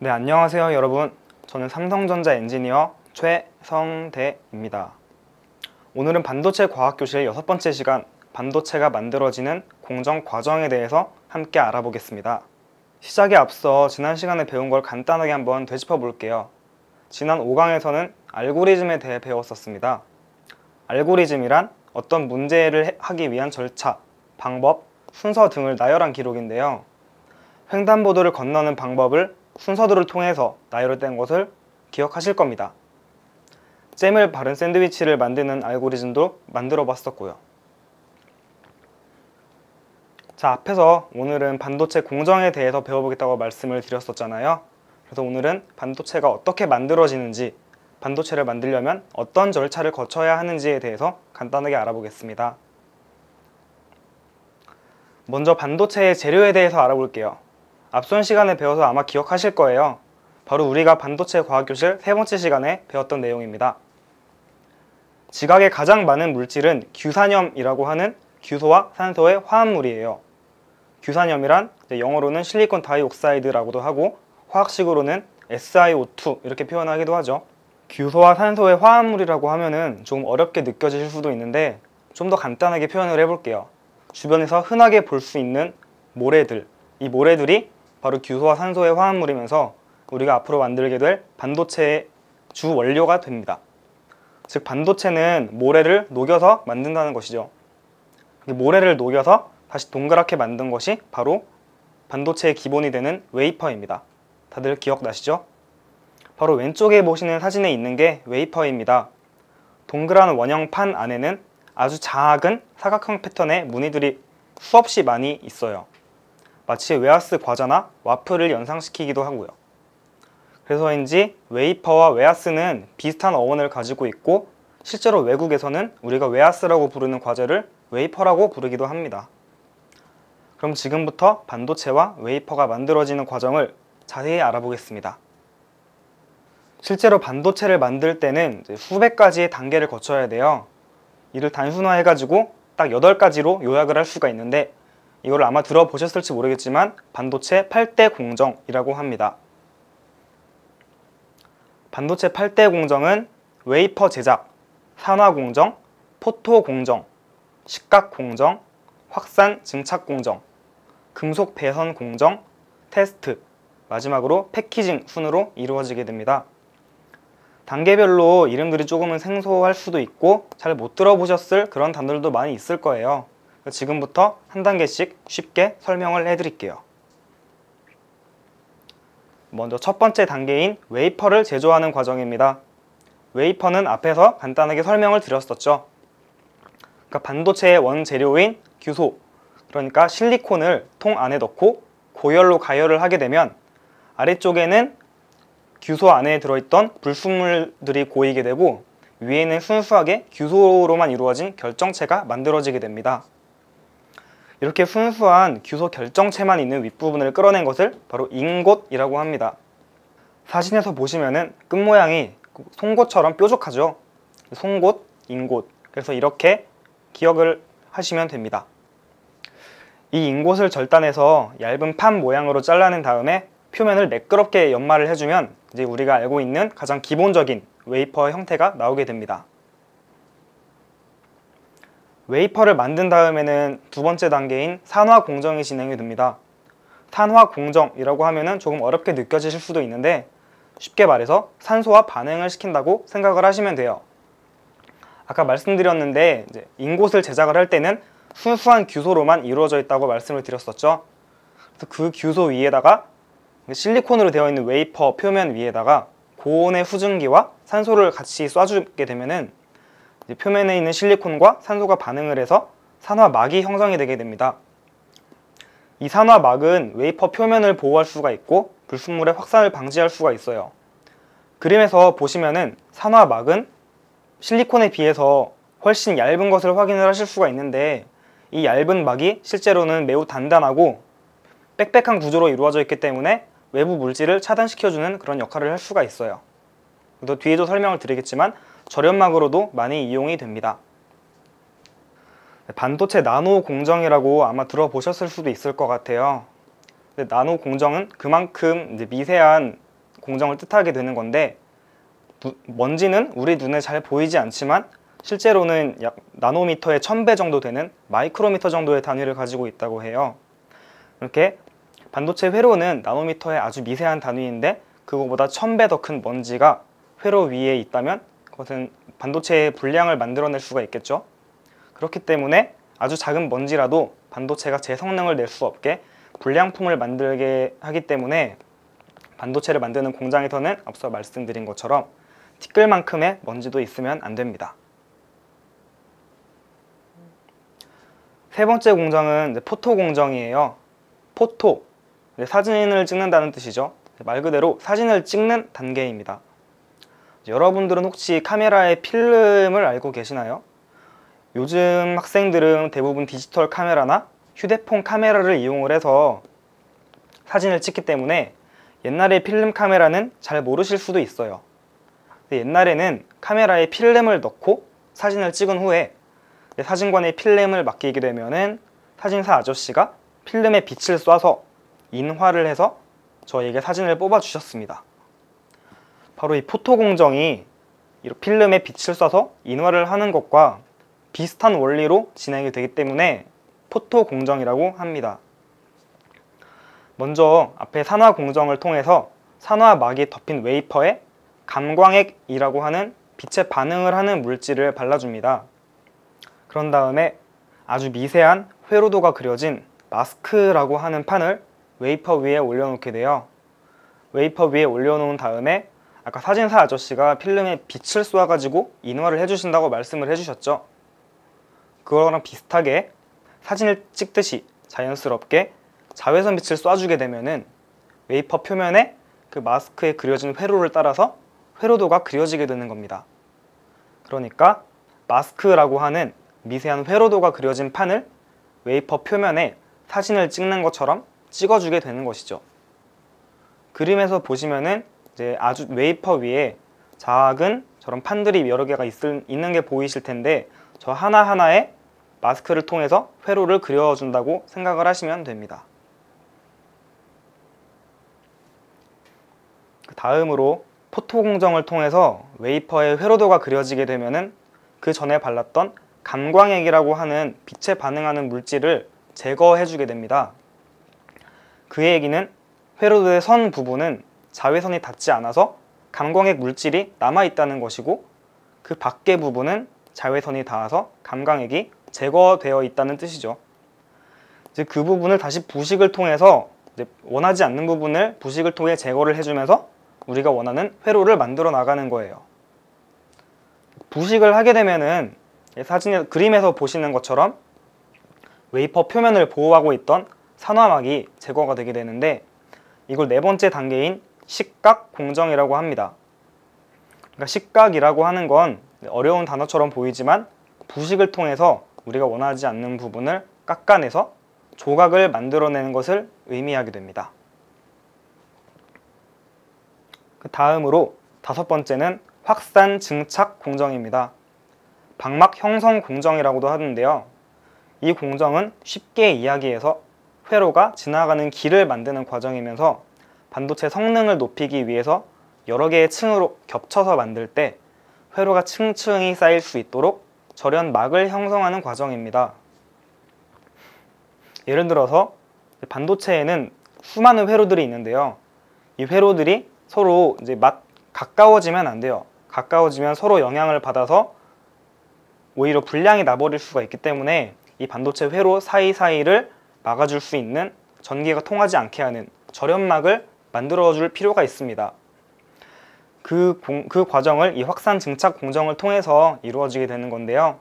네, 안녕하세요 여러분. 저는 삼성전자 엔지니어 최성대입니다. 오늘은 반도체 과학교실 6번째 시간 반도체가 만들어지는 공정 과정에 대해서 함께 알아보겠습니다. 시작에 앞서 지난 시간에 배운 걸 간단하게 한번 되짚어 볼게요. 지난 5강에서는 알고리즘에 대해 배웠었습니다. 알고리즘이란 어떤 문제를 하기 위한 절차, 방법, 순서 등을 나열한 기록인데요. 횡단보도를 건너는 방법을 순서들을 통해서 나열된 것을 기억하실 겁니다. 잼을 바른 샌드위치를 만드는 알고리즘도 만들어 봤었고요. 자, 앞에서 오늘은 반도체 공정에 대해서 배워보겠다고 말씀을 드렸었잖아요. 그래서 오늘은 반도체가 어떻게 만들어지는지, 반도체를 만들려면 어떤 절차를 거쳐야 하는지에 대해서 간단하게 알아보겠습니다. 먼저 반도체의 재료에 대해서 알아볼게요. 앞선 시간에 배워서 아마 기억하실 거예요. 바로 우리가 반도체 과학교실 3번째 시간에 배웠던 내용입니다. 지각에 가장 많은 물질은 규산염이라고 하는 규소와 산소의 화합물이에요. 규산염이란 영어로는 실리콘 다이옥사이드라고도 하고 화학식으로는 SiO2 이렇게 표현하기도 하죠. 규소와 산소의 화합물이라고 하면은 조금 어렵게 느껴지실 수도 있는데 좀 더 간단하게 표현을 해볼게요. 주변에서 흔하게 볼 수 있는 모래들, 이 모래들이 바로 규소와 산소의 화합물이면서 우리가 앞으로 만들게 될 반도체의 주 원료가 됩니다. 즉 반도체는 모래를 녹여서 만든다는 것이죠. 모래를 녹여서 다시 동그랗게 만든 것이 바로 반도체의 기본이 되는 웨이퍼입니다. 다들 기억나시죠? 바로 왼쪽에 보시는 사진에 있는 게 웨이퍼입니다. 동그란 원형 판 안에는 아주 작은 사각형 패턴의 무늬들이 수없이 많이 있어요. 마치 웨하스 과자나 와플을 연상시키기도 하고요. 그래서인지 웨이퍼와 웨하스는 비슷한 어원을 가지고 있고 실제로 외국에서는 우리가 웨하스라고 부르는 과자를 웨이퍼라고 부르기도 합니다. 그럼 지금부터 반도체와 웨이퍼가 만들어지는 과정을 자세히 알아보겠습니다. 실제로 반도체를 만들 때는 수백 가지의 단계를 거쳐야 돼요. 이를 단순화해가지고 딱 8가지로 요약을 할 수가 있는데 이걸 아마 들어보셨을지 모르겠지만 반도체 8대 공정이라고 합니다. 반도체 8대 공정은 웨이퍼 제작, 산화 공정, 포토 공정, 식각 공정, 확산 증착 공정, 금속 배선 공정, 테스트, 마지막으로 패키징 순으로 이루어지게 됩니다. 단계별로 이름들이 조금은 생소할 수도 있고 잘 못 들어보셨을 그런 단어들도 많이 있을 거예요. 지금부터 한 단계씩 쉽게 설명을 해드릴게요. 먼저 첫 번째 단계인 웨이퍼를 제조하는 과정입니다. 웨이퍼는 앞에서 간단하게 설명을 드렸었죠. 그러니까 반도체의 원재료인 규소, 그러니까 실리콘을 통 안에 넣고 고열로 가열을 하게 되면 아래쪽에는 규소 안에 들어있던 불순물들이 고이게 되고 위에는 순수하게 규소로만 이루어진 결정체가 만들어지게 됩니다. 이렇게 순수한 규소 결정체만 있는 윗부분을 끌어낸 것을 바로 인곶이라고 합니다. 사진에서 보시면은 끝모양이 송곳처럼 뾰족하죠. 송곳, 인곶. 그래서 이렇게 기억을 하시면 됩니다. 이 인곶을 절단해서 얇은 판 모양으로 잘라낸 다음에 표면을 매끄럽게 연마를 해주면 이제 우리가 알고 있는 가장 기본적인 웨이퍼 형태가 나오게 됩니다. 웨이퍼를 만든 다음에는 두 번째 단계인 산화 공정이 진행이 됩니다. 산화 공정이라고 하면은 조금 어렵게 느껴지실 수도 있는데 쉽게 말해서 산소와 반응을 시킨다고 생각을 하시면 돼요. 아까 말씀드렸는데 이제 인곶을 제작을 할 때는 순수한 규소로만 이루어져 있다고 말씀을 드렸었죠. 그래서 그 규소 위에다가 실리콘으로 되어 있는 웨이퍼 표면 위에다가 고온의 후증기와 산소를 같이 쏴주게 되면은 표면에 있는 실리콘과 산소가 반응을 해서 산화막이 형성이 되게 됩니다. 이 산화막은 웨이퍼 표면을 보호할 수가 있고 불순물의 확산을 방지할 수가 있어요. 그림에서 보시면은 산화막은 실리콘에 비해서 훨씬 얇은 것을 확인을 하실 수가 있는데 이 얇은 막이 실제로는 매우 단단하고 빽빽한 구조로 이루어져 있기 때문에 외부 물질을 차단시켜주는 그런 역할을 할 수가 있어요. 또 뒤에도 설명을 드리겠지만 절연막으로도 많이 이용이 됩니다. 반도체 나노 공정이라고 아마 들어보셨을 수도 있을 것 같아요. 나노 공정은 그만큼 이제 미세한 공정을 뜻하게 되는 건데, 먼지는 우리 눈에 잘 보이지 않지만 실제로는 약 나노미터의 1000배 정도 되는 마이크로미터 정도의 단위를 가지고 있다고 해요. 이렇게 반도체 회로는 나노미터의 아주 미세한 단위인데 그거보다 1000배 더 큰 먼지가 회로 위에 있다면 그것은 반도체의 불량을 만들어낼 수가 있겠죠. 그렇기 때문에 아주 작은 먼지라도 반도체가 제 성능을 낼 수 없게 불량품을 만들게 하기 때문에 반도체를 만드는 공장에서는 앞서 말씀드린 것처럼 티끌만큼의 먼지도 있으면 안 됩니다. 세 번째 공정은 포토 공정이에요. 포토, 사진을 찍는다는 뜻이죠. 말 그대로 사진을 찍는 단계입니다. 여러분들은 혹시 카메라의 필름을 알고 계시나요? 요즘 학생들은 대부분 디지털 카메라나 휴대폰 카메라를 이용을 해서 사진을 찍기 때문에 옛날의 필름 카메라는 잘 모르실 수도 있어요. 옛날에는 카메라에 필름을 넣고 사진을 찍은 후에 사진관에 필름을 맡기게 되면은 사진사 아저씨가 필름에 빛을 쏴서 인화를 해서 저에게 사진을 뽑아 주셨습니다. 바로 이 포토 공정이 필름에 빛을 쏴서 인화를 하는 것과 비슷한 원리로 진행이 되기 때문에 포토 공정이라고 합니다. 먼저 앞에 산화 공정을 통해서 산화막이 덮인 웨이퍼에 감광액이라고 하는 빛에 반응을 하는 물질을 발라줍니다. 그런 다음에 아주 미세한 회로도가 그려진 마스크라고 하는 판을 웨이퍼 위에 올려놓게 돼요. 웨이퍼 위에 올려놓은 다음에 아까 사진사 아저씨가 필름에 빛을 쏘아가지고 인화를 해주신다고 말씀을 해주셨죠. 그거랑 비슷하게 사진을 찍듯이 자연스럽게 자외선 빛을 쏴주게 되면은 웨이퍼 표면에 그 마스크에 그려진 회로를 따라서 회로도가 그려지게 되는 겁니다. 그러니까 마스크라고 하는 미세한 회로도가 그려진 판을 웨이퍼 표면에 사진을 찍는 것처럼 찍어주게 되는 것이죠. 그림에서 보시면은 이제 아주 웨이퍼 위에 작은 저런 판들이 여러 개가 있는 게 보이실 텐데 저 하나하나에 마스크를 통해서 회로를 그려준다고 생각을 하시면 됩니다. 다음으로 포토 공정을 통해서 웨이퍼의 회로도가 그려지게 되면은 그 전에 발랐던 감광액이라고 하는 빛에 반응하는 물질을 제거해 주게 됩니다. 그 얘기는 회로도의 선 부분은 자외선이 닿지 않아서 감광액 물질이 남아있다는 것이고 그 밖의 부분은 자외선이 닿아서 감광액이 제거되어 있다는 뜻이죠. 이제 그 부분을 다시 부식을 통해서 이제 원하지 않는 부분을 부식을 통해 제거를 해주면서 우리가 원하는 회로를 만들어 나가는 거예요. 부식을 하게 되면은 그림에서 보시는 것처럼 웨이퍼 표면을 보호하고 있던 산화막이 제거가 되게 되는데 이걸 네 번째 단계인 식각 공정이라고 합니다. 그러니까 식각이라고 하는 건 어려운 단어처럼 보이지만 부식을 통해서 우리가 원하지 않는 부분을 깎아내서 조각을 만들어내는 것을 의미하게 됩니다. 그 다음으로 다섯 번째는 확산 증착 공정입니다. 방막 형성 공정이라고도 하는데요. 이 공정은 쉽게 이야기해서 회로가 지나가는 길을 만드는 과정이면서 반도체 성능을 높이기 위해서 여러 개의 층으로 겹쳐서 만들 때 회로가 층층이 쌓일 수 있도록 절연막을 형성하는 과정입니다. 예를 들어서 반도체에는 수많은 회로들이 있는데요. 이 회로들이 서로 이제 가까워지면 안 돼요. 가까워지면 서로 영향을 받아서 오히려 불량이 나버릴 수가 있기 때문에 이 반도체 회로 사이사이를 막아줄 수 있는 전기가 통하지 않게 하는 절연막을 만들어줄 필요가 있습니다. 그 과정을 이 확산 증착 공정을 통해서 이루어지게 되는 건데요.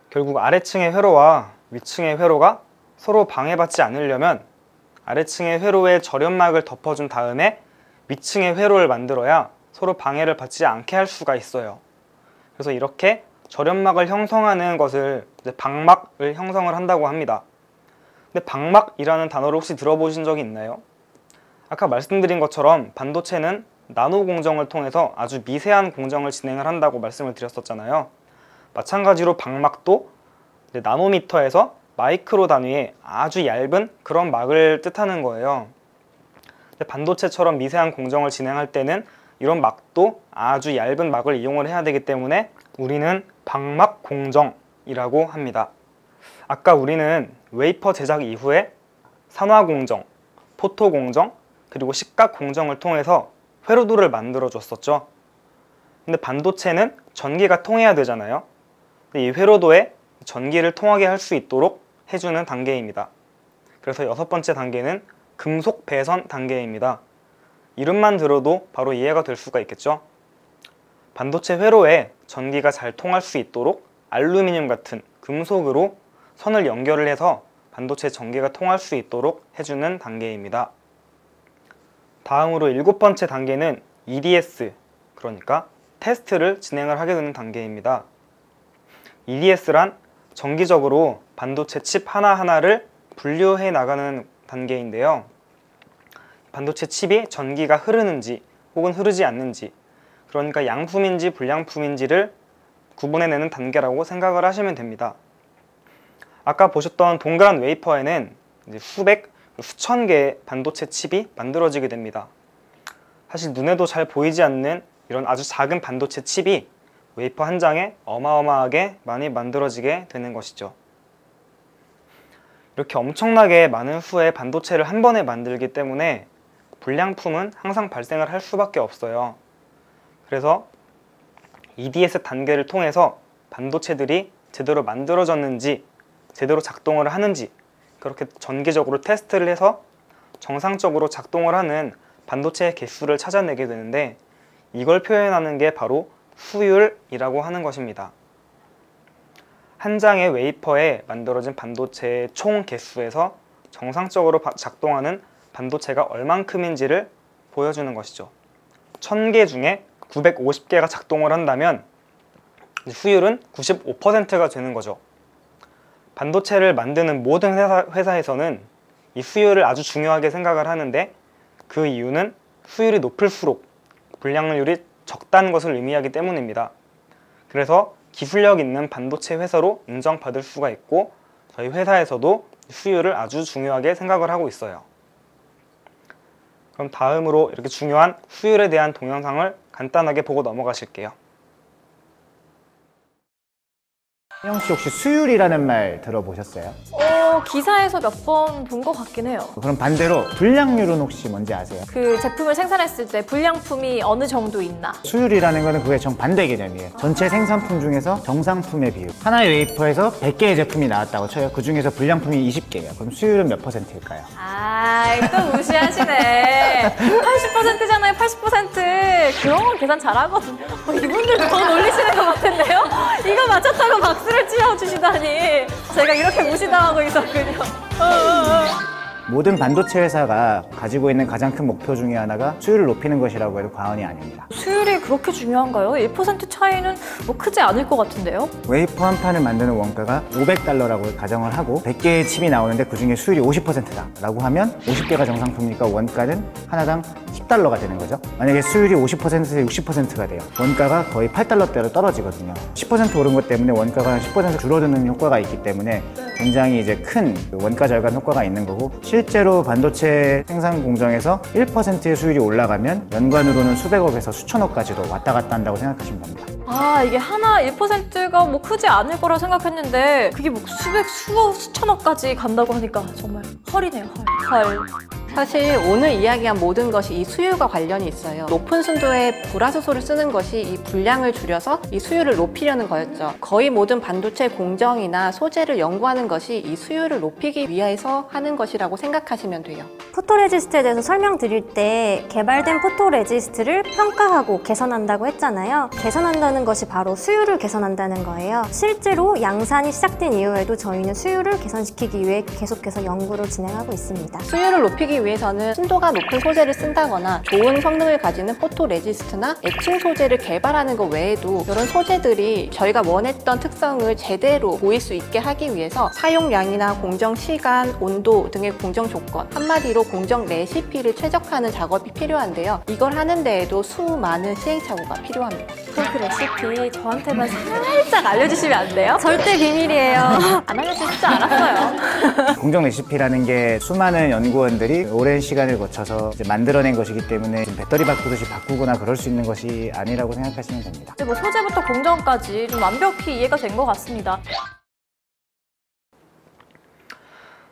결국 아래층의 회로와 위층의 회로가 서로 방해받지 않으려면 아래층의 회로에 절연막을 덮어준 다음에 위층의 회로를 만들어야 서로 방해를 받지 않게 할 수가 있어요. 그래서 이렇게 절연막을 형성하는 것을 이제 방막을 형성을 한다고 합니다. 근데 방막이라는 단어를 혹시 들어보신 적이 있나요? 아까 말씀드린 것처럼 반도체는 나노 공정을 통해서 아주 미세한 공정을 진행을 한다고 말씀을 드렸었잖아요. 마찬가지로 방막도 이제 나노미터에서 마이크로 단위의 아주 얇은 그런 막을 뜻하는 거예요. 반도체처럼 미세한 공정을 진행할 때는 이런 막도 아주 얇은 막을 이용을 해야 되기 때문에 우리는 방막 공정이라고 합니다. 아까 우리는 웨이퍼 제작 이후에 산화 공정, 포토 공정, 그리고 식각 공정을 통해서 회로도를 만들어 줬었죠. 근데 반도체는 전기가 통해야 되잖아요. 근데 이 회로도에 전기를 통하게 할 수 있도록 해주는 단계입니다. 그래서 6번째 단계는 금속 배선 단계입니다. 이름만 들어도 바로 이해가 될 수가 있겠죠. 반도체 회로에 전기가 잘 통할 수 있도록 알루미늄 같은 금속으로 선을 연결을 해서 반도체 전기가 통할 수 있도록 해주는 단계입니다. 다음으로 7번째 단계는 EDS, 그러니까 테스트를 진행을 하게 되는 단계입니다. EDS란 정기적으로 반도체 칩 하나하나를 분류해 나가는 단계인데요. 반도체 칩이 전기가 흐르는지 혹은 흐르지 않는지, 그러니까 양품인지 불량품인지를 구분해내는 단계라고 생각을 하시면 됩니다. 아까 보셨던 동그란 웨이퍼에는 이제 수백, 수천 개의 반도체 칩이 만들어지게 됩니다. 사실 눈에도 잘 보이지 않는 이런 아주 작은 반도체 칩이 웨이퍼 한 장에 어마어마하게 많이 만들어지게 되는 것이죠. 이렇게 엄청나게 많은 수의 반도체를 한 번에 만들기 때문에 불량품은 항상 발생을 할 수밖에 없어요. 그래서 EDS 단계를 통해서 반도체들이 제대로 만들어졌는지, 제대로 작동을 하는지 그렇게 전기적으로 테스트를 해서 정상적으로 작동을 하는 반도체의 개수를 찾아내게 되는데, 이걸 표현하는 게 바로 수율이라고 하는 것입니다. 한 장의 웨이퍼에 만들어진 반도체의 총 개수에서 정상적으로 작동하는 반도체가 얼만큼인지를 보여주는 것이죠. 1000개 중에 950개가 작동을 한다면 수율은 95%가 되는 거죠. 반도체를 만드는 모든 회사에서는 이 수율을 아주 중요하게 생각을 하는데, 그 이유는 수율이 높을수록 불량률이 적다는 것을 의미하기 때문입니다. 그래서 기술력 있는 반도체 회사로 인정받을 수가 있고, 저희 회사에서도 수율을 아주 중요하게 생각을 하고 있어요. 그럼 다음으로 이렇게 중요한 수율에 대한 동영상을 간단하게 보고 넘어가실게요. 혜영 씨 혹시 수율이라는 말 들어보셨어요? 기사에서 몇 번 본 것 같긴 해요. 그럼 반대로 불량률은 혹시 뭔지 아세요? 그 제품을 생산했을 때 불량품이 어느 정도 있나? 수율이라는 거는 그게 정반대 개념이에요. 전체 생산품 중에서 정상품의 비율. 하나의 웨이퍼에서 100개의 제품이 나왔다고 쳐요. 그 중에서 불량품이 20개예요. 그럼 수율은 몇 %일까요? 또 무시하시네. 80%잖아요, 80%. 그런 건 계산 잘하거든요. 이분들도 더 놀리시는 것 같은데요? 이거 맞췄다고 박수를 치워주시다니. 제가 이렇게 무시당하고 있었군요. 모든 반도체 회사가 가지고 있는 가장 큰 목표 중에 하나가 수율을 높이는 것이라고 해도 과언이 아닙니다. 수율이 그렇게 중요한가요? 1% 차이는 뭐 크지 않을 것 같은데요? 웨이퍼 한 판을 만드는 원가가 $500라고 가정을 하고 100개의 칩이 나오는데 그중에 수율이 50%다 라고 하면 50개가 정상품이니까 원가는 하나당 $10가 되는 거죠. 만약에 수율이 50%에서 60%가 돼요. 원가가 거의 $8대로 떨어지거든요. 10% 오른 것 때문에 원가가 10% 줄어드는 효과가 있기 때문에 굉장히 이제 큰 원가 절감 효과가 있는 거고, 실제로 반도체 생산 공정에서 1%의 수율이 올라가면 연간으로는 수백억에서 수천억까지도 왔다 갔다 한다고 생각하시면 됩니다. 이게 하나 1%가 뭐 크지 않을 거라 생각했는데 그게 뭐 수백, 수억, 수천억까지 간다고 하니까 정말 헐이네요, 헐. 사실 오늘 이야기한 모든 것이 이 수율과 관련이 있어요. 높은 순도의 불화소소를 쓰는 것이 이 불량을 줄여서 이 수율을 높이려는 거였죠. 거의 모든 반도체 공정이나 소재를 연구하는 것이 이 수율을 높이기 위해서 하는 것이라고 생각하시면 돼요. 포토레지스트에 대해서 설명드릴 때 개발된 포토레지스트를 평가하고 개선한다고 했잖아요. 개선한다는 것이 바로 수율을 개선한다는 거예요. 실제로 양산이 시작된 이후에도 저희는 수율을 개선시키기 위해 계속해서 연구를 진행하고 있습니다. 수율을 높이기 위해서는 순도가 높은 소재를 쓴다거나 좋은 성능을 가지는 포토레지스트나 애칭 소재를 개발하는 것 외에도 이런 소재들이 저희가 원했던 특성을 제대로 보일 수 있게 하기 위해서 사용량이나 공정 시간, 온도 등의 공정 조건, 한마디로 공정 레시피를 최적화하는 작업이 필요한데요. 이걸 하는 데에도 수많은 시행착오가 필요합니다. 그 레시피 저한테만 살짝 알려주시면 안 돼요? 절대 비밀이에요. 안 알려주실 줄 알았어요. 공정 레시피라는 게 수많은 연구원들이 오랜 시간을 거쳐서 이제 만들어낸 것이기 때문에 좀 배터리 바꾸듯이 바꾸거나 그럴 수 있는 것이 아니라고 생각하시면 됩니다. 뭐 소재부터 공정까지 좀 완벽히 이해가 된 것 같습니다.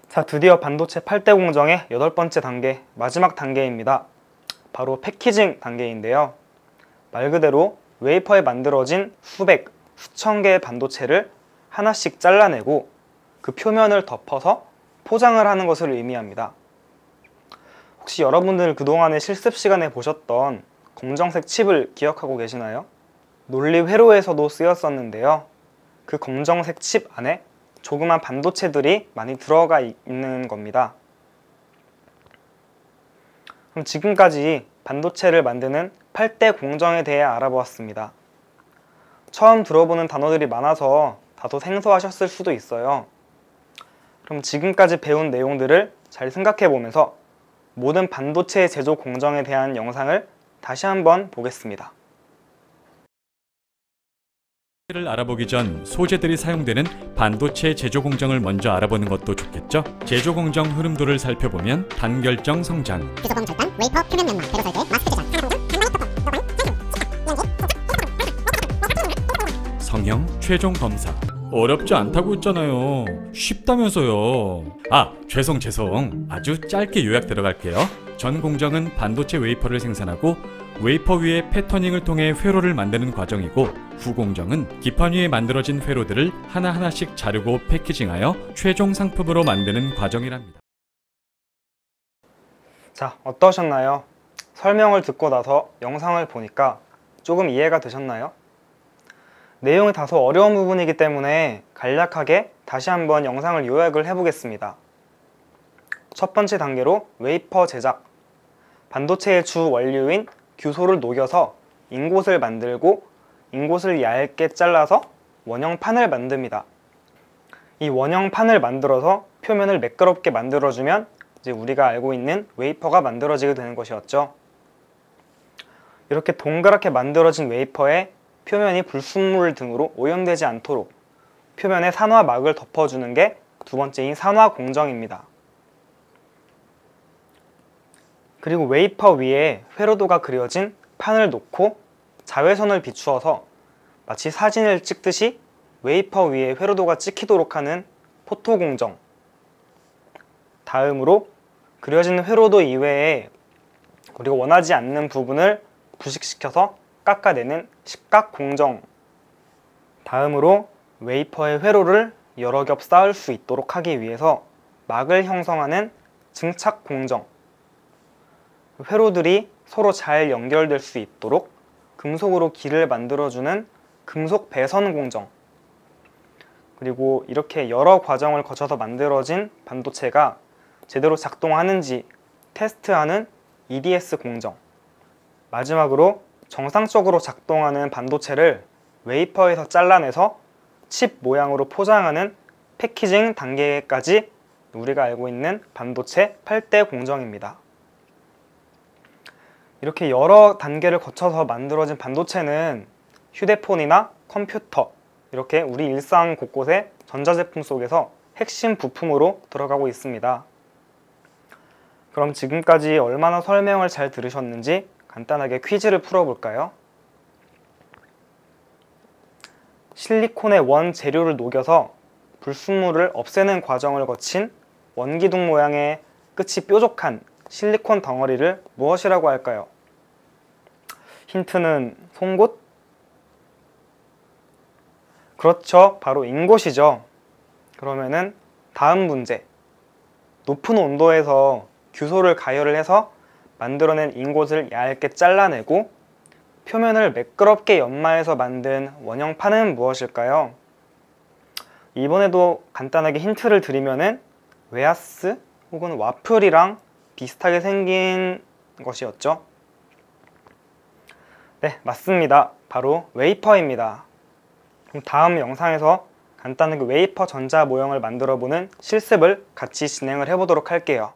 자, 드디어 반도체 8대 공정의 8번째 단계, 마지막 단계입니다. 바로 패키징 단계인데요. 말 그대로 웨이퍼에 만들어진 수백, 수천 개의 반도체를 하나씩 잘라내고 그 표면을 덮어서 포장을 하는 것을 의미합니다. 혹시 여러분들 그동안의 실습 시간에 보셨던 검정색 칩을 기억하고 계시나요? 논리 회로에서도 쓰였었는데요. 그 검정색 칩 안에 조그만 반도체들이 많이 들어가 있는 겁니다. 그럼 지금까지 반도체를 만드는 8대 공정에 대해 알아보았습니다. 처음 들어보는 단어들이 많아서 다소 생소하셨을 수도 있어요. 그럼 지금까지 배운 내용들을 잘 생각해 보면서 모든 반도체 제조 공정에 대한 영상을 다시 한번 보겠습니다. 를 알아보기 전 소재들이 사용되는 반도체 제조 공정을 먼저 알아보는 것도 좋겠죠? 제조 공정 흐름도를 살펴보면 단결정 성장, 규소봉 절단, 웨이퍼 표면 면만, 배로 설계, 마스크 제작, 성형, 최종 검사. 어렵지 않다고 했잖아요. 쉽다면서요. 아, 죄송. 아주 짧게 요약 들어갈게요. 전 공정은 반도체 웨이퍼를 생산하고 웨이퍼 위에 패터닝을 통해 회로를 만드는 과정이고, 후 공정은 기판 위에 만들어진 회로들을 하나하나씩 자르고 패키징하여 최종 상품으로 만드는 과정이랍니다. 자, 어떠셨나요? 설명을 듣고 나서 영상을 보니까 조금 이해가 되셨나요? 내용이 다소 어려운 부분이기 때문에 간략하게 다시 한번 영상을 요약을 해보겠습니다. 첫 번째 단계로 웨이퍼 제작. 반도체의 주 원료인 규소를 녹여서 인곳을 만들고 인곳을 얇게 잘라서 원형판을 만듭니다. 이 원형판을 만들어서 표면을 매끄럽게 만들어주면 이제 우리가 알고 있는 웨이퍼가 만들어지게 되는 것이었죠. 이렇게 동그랗게 만들어진 웨이퍼에 표면이 불순물 등으로 오염되지 않도록 표면에 산화막을 덮어주는 게 두 번째인 산화 공정입니다. 그리고 웨이퍼 위에 회로도가 그려진 판을 놓고 자외선을 비추어서 마치 사진을 찍듯이 웨이퍼 위에 회로도가 찍히도록 하는 포토 공정. 다음으로 그려진 회로도 이외에 우리가 원하지 않는 부분을 부식시켜서 깎아내는 식각 공정. 다음으로 웨이퍼의 회로를 여러 겹 쌓을 수 있도록 하기 위해서 막을 형성하는 증착 공정. 회로들이 서로 잘 연결될 수 있도록 금속으로 길을 만들어주는 금속 배선 공정. 그리고 이렇게 여러 과정을 거쳐서 만들어진 반도체가 제대로 작동하는지 테스트하는 EDS 공정. 마지막으로 정상적으로 작동하는 반도체를 웨이퍼에서 잘라내서 칩 모양으로 포장하는 패키징 단계까지 우리가 알고 있는 반도체 8대 공정입니다. 이렇게 여러 단계를 거쳐서 만들어진 반도체는 휴대폰이나 컴퓨터, 이렇게 우리 일상 곳곳에 전자제품 속에서 핵심 부품으로 들어가고 있습니다. 그럼 지금까지 얼마나 설명을 잘 들으셨는지 간단하게 퀴즈를 풀어볼까요? 실리콘의 원 재료를 녹여서 불순물을 없애는 과정을 거친 원기둥 모양의 끝이 뾰족한 실리콘 덩어리를 무엇이라고 할까요? 힌트는 송곳? 그렇죠, 바로 인곳이죠. 그러면은 다음 문제. 높은 온도에서 규소를 가열을 해서 만들어낸 인곳을 얇게 잘라내고 표면을 매끄럽게 연마해서 만든 원형판은 무엇일까요? 이번에도 간단하게 힌트를 드리면은 웨하스 혹은 와플이랑 비슷하게 생긴 것이었죠. 네, 맞습니다. 바로 웨이퍼입니다. 그럼 다음 영상에서 간단하게 웨이퍼 전자 모형을 만들어보는 실습을 같이 진행을 해보도록 할게요.